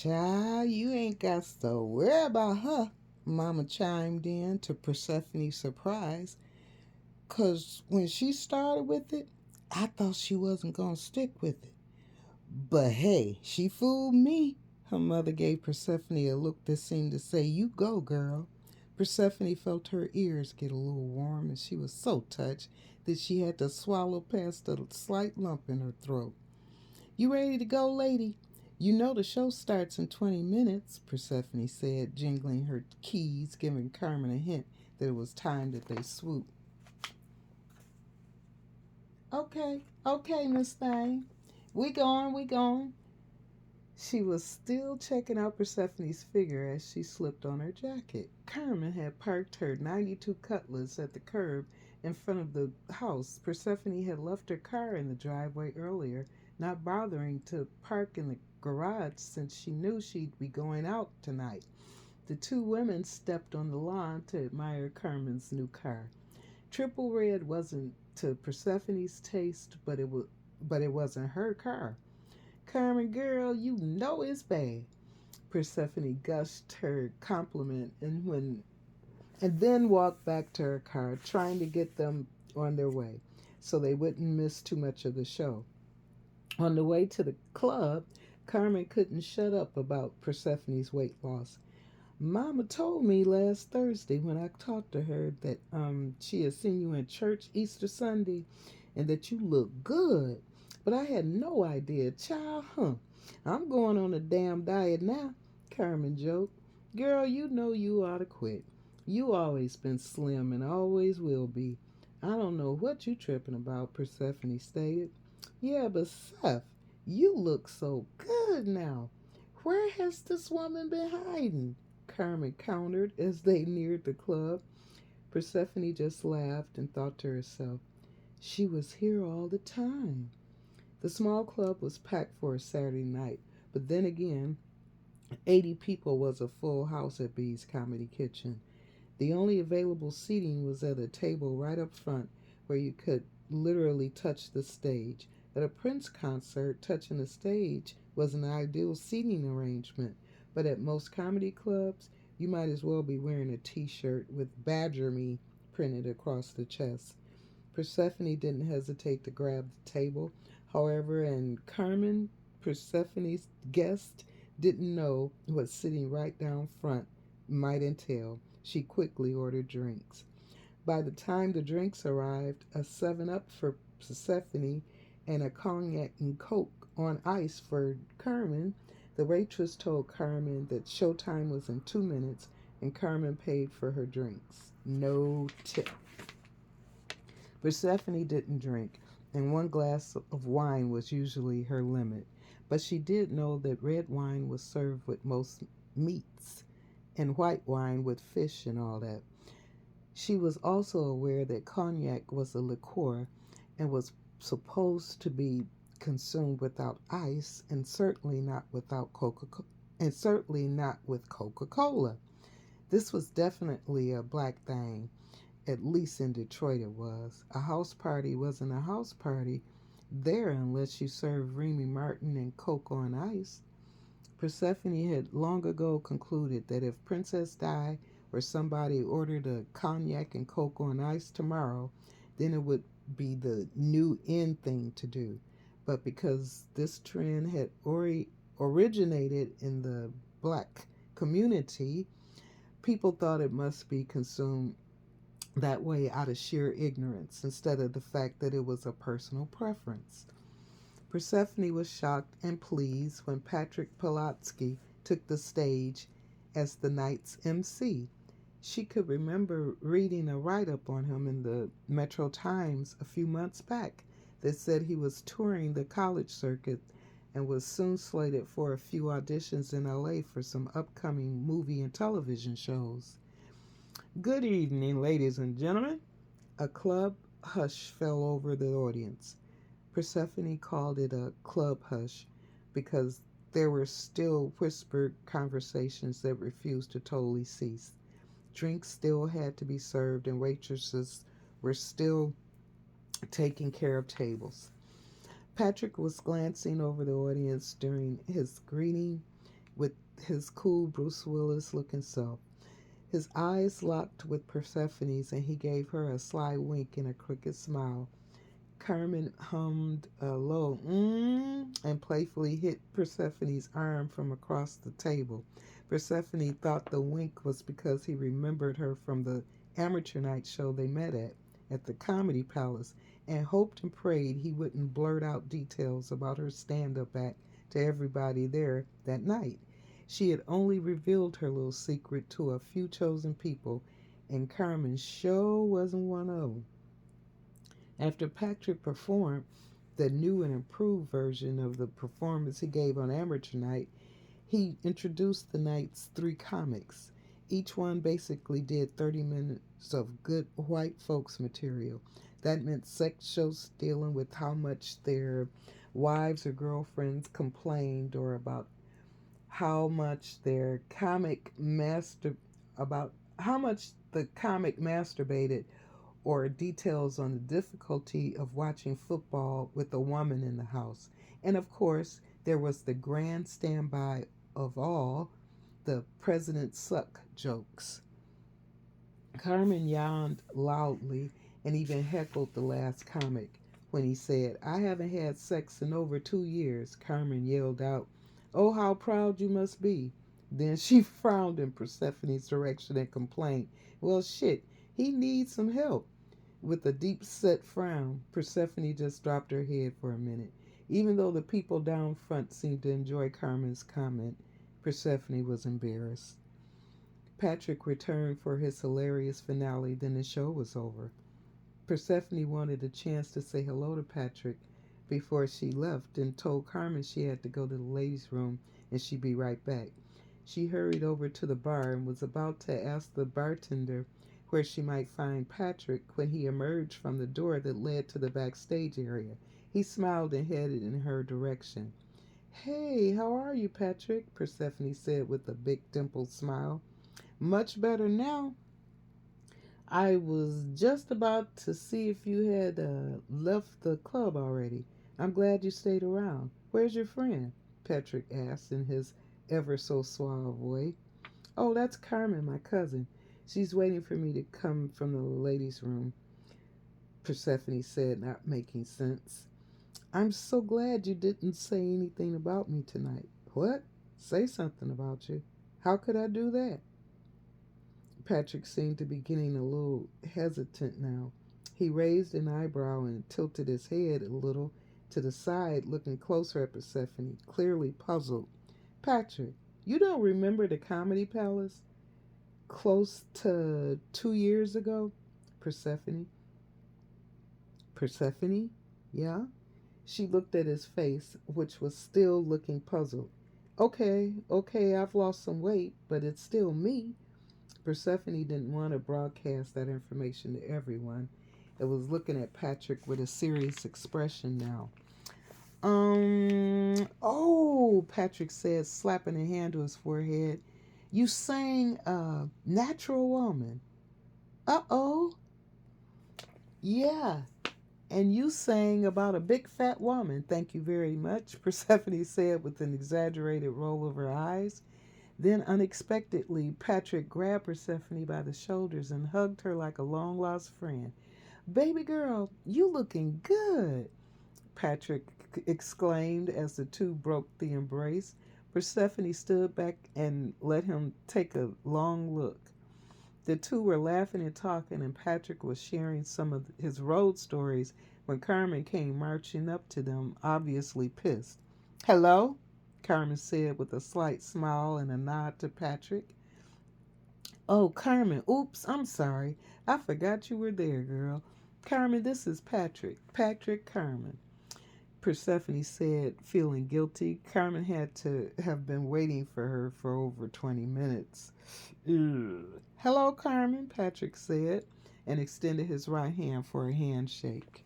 Child, you ain't got to worry about her, Mama chimed in to Persephone's surprise, 'cause when she started with it, I thought she wasn't gonna stick with it. But hey, she fooled me. Her mother gave Persephone a look that seemed to say, "You go, girl." Persephone felt her ears get a little warm, and she was so touched that she had to swallow past a slight lump in her throat. "You ready to go, lady? You know the show starts in 20 minutes," Persephone said, jingling her keys, giving Carmen a hint that it was time that they swoop. "Okay, okay, Miss Thing. We going. She was still checking out Persephone's figure as she slipped on her jacket. Carmen had parked her 92 Cutlass at the curb in front of the house. Persephone had left her car in the driveway earlier, not bothering to park in the garage since she knew she'd be going out tonight. The two women stepped on the lawn to admire Carmen's new car. Triple red wasn't to Persephone's taste, but it wasn't her car. "Carmen, girl, you know it's bad." Persephone gushed her compliment and then walked back to her car, trying to get them on their way so they wouldn't miss too much of the show. On the way to the club, Carmen couldn't shut up about Persephone's weight loss. "Mama told me last Thursday when I talked to her that she had seen you in church Easter Sunday and that you look good. But I had no idea, child, huh? I'm going on a damn diet now," Carmen joked. "Girl, you know you ought to quit. You always been slim and always will be." "I don't know what you tripping about," Persephone stated. "Yeah, but Seth, you look so good now. Where has this woman been hiding?" Carmen countered as they neared the club. Persephone just laughed and thought to herself, "She was here all the time." The small club was packed for a Saturday night, but then again, 80 people was a full house at B's Comedy Kitchen. The only available seating was at a table right up front where you could literally touch the stage. At a Prince concert, touching the stage was an ideal seating arrangement, but at most comedy clubs, you might as well be wearing a t shirt with Badger Me printed across the chest. Persephone didn't hesitate to grab the table, however, and Carmen, Persephone's guest, didn't know what sitting right down front might entail. She quickly ordered drinks. By the time the drinks arrived, a 7 Up for Persephone and a cognac and Coke on ice for Carmen, the waitress told Carmen that showtime was in 2 minutes, and Carmen paid for her drinks. No tip. Persephone didn't drink, and one glass of wine was usually her limit, but she did know that red wine was served with most meats and white wine with fish and all that. She was also aware that cognac was a liqueur and was supposed to be consumed without ice and certainly not without Coca and certainly not with Coca-Cola. This was definitely a black thing. At least in Detroit it was. A house party wasn't a house party there unless you served Remy Martin and Coke on ice. Persephone had long ago concluded that if Princess Di or somebody ordered a cognac and Coke on ice tomorrow, then it would be the new in thing to do. But because this trend had originated in the black community, people thought it must be consumed that way out of sheer ignorance instead of the fact that it was a personal preference. Persephone was shocked and pleased when Patrick Pulaski took the stage as the night's MC. She could remember reading a write up on him in the Metro Times a few months back that said he was touring the college circuit and was soon slated for a few auditions in LA for some upcoming movie and television shows. "Good evening, ladies and gentlemen." A club hush fell over the audience. Persephone called it a club hush because there were still whispered conversations that refused to totally cease. Drinks still had to be served, and waitresses were still taking care of tables. Patrick was glancing over the audience during his greeting. with his cool Bruce Willis looking self. His eyes locked with Persephone's, and he gave her a sly wink and a crooked smile. Carmen hummed a low and playfully hit Persephone's arm from across the table. Persephone thought the wink was because he remembered her from the amateur night show they met at the Comedy Palace, and hoped and prayed he wouldn't blurt out details about her stand up act to everybody there that night. She had only revealed her little secret to a few chosen people, and Carmen sure wasn't one of them. After Patrick performed the new and improved version of the performance he gave on Amateur Night, he introduced the night's three comics. Each one basically did 30 minutes of good white folks material. That meant sex shows dealing with how much their wives or girlfriends complained, or about how much their comic master about how much the comic masturbated, or details on the difficulty of watching football with a woman in the house. And of course, there was the grand standby of all, the President Suck jokes. Carmen yawned loudly and even heckled the last comic. When he said, "I haven't had sex in over 2 years," Carmen yelled out, "Oh, how proud you must be." Then she frowned in Persephone's direction and complained, "Well, shit, he needs some help." With a deep set frown, Persephone just dropped her head for a minute. Even though the people down front seemed to enjoy Carmen's comment, Persephone was embarrassed. Patrick returned for his hilarious finale, then the show was over. Persephone wanted a chance to say hello to Patrick before she left and told Carmen she had to go to the ladies' room and she'd be right back. She hurried over to the bar and was about to ask the bartender where she might find Patrick when he emerged from the door that led to the backstage area. He smiled and headed in her direction. "Hey, how are you, Patrick?" Persephone said with a big dimpled smile. "Much better now. I was just about to see if you had left the club already. I'm glad you stayed around. Where's your friend?" Patrick asked in his ever so suave way. "Oh, that's Carmen, my cousin. She's waiting for me to come from the ladies' room," Persephone said, not making sense. "I'm so glad you didn't say anything about me tonight." "What? Say something about you? How could I do that?" Patrick seemed to be getting a little hesitant now. He raised an eyebrow and tilted his head a little to the side, looking closer at Persephone, clearly puzzled. "Patrick, you don't remember the Comedy Palace? Close to 2 years ago?" Persephone. "Persephone? Yeah?" She looked at his face, which was still looking puzzled. Okay, I've lost some weight, but it's still me." Persephone didn't want to broadcast that information to everyone. It was looking at Patrick with a serious expression now. Oh, Patrick said, slapping a hand to his forehead. "You sang Natural Woman." Uh-oh. "Yeah, and you sang about a big fat woman. Thank you very much," Persephone said with an exaggerated roll of her eyes. Then, unexpectedly, Patrick grabbed Persephone by the shoulders and hugged her like a long lost friend. "Baby girl, you looking good," Patrick exclaimed as the two broke the embrace. Persephone stood back and let him take a long look. The two were laughing and talking, and Patrick was sharing some of his road stories when Carmen came marching up to them, obviously pissed. "Hello?" Carmen said with a slight smile and a nod to Patrick. "Oh, Carmen, oops, I'm sorry. I forgot you were there, girl. Carmen, this is Patrick. Patrick Carmen," Persephone said, feeling guilty. Carmen had to have been waiting for her for over 20 minutes. "Hello, Carmen," Patrick said, and extended his right hand for a handshake.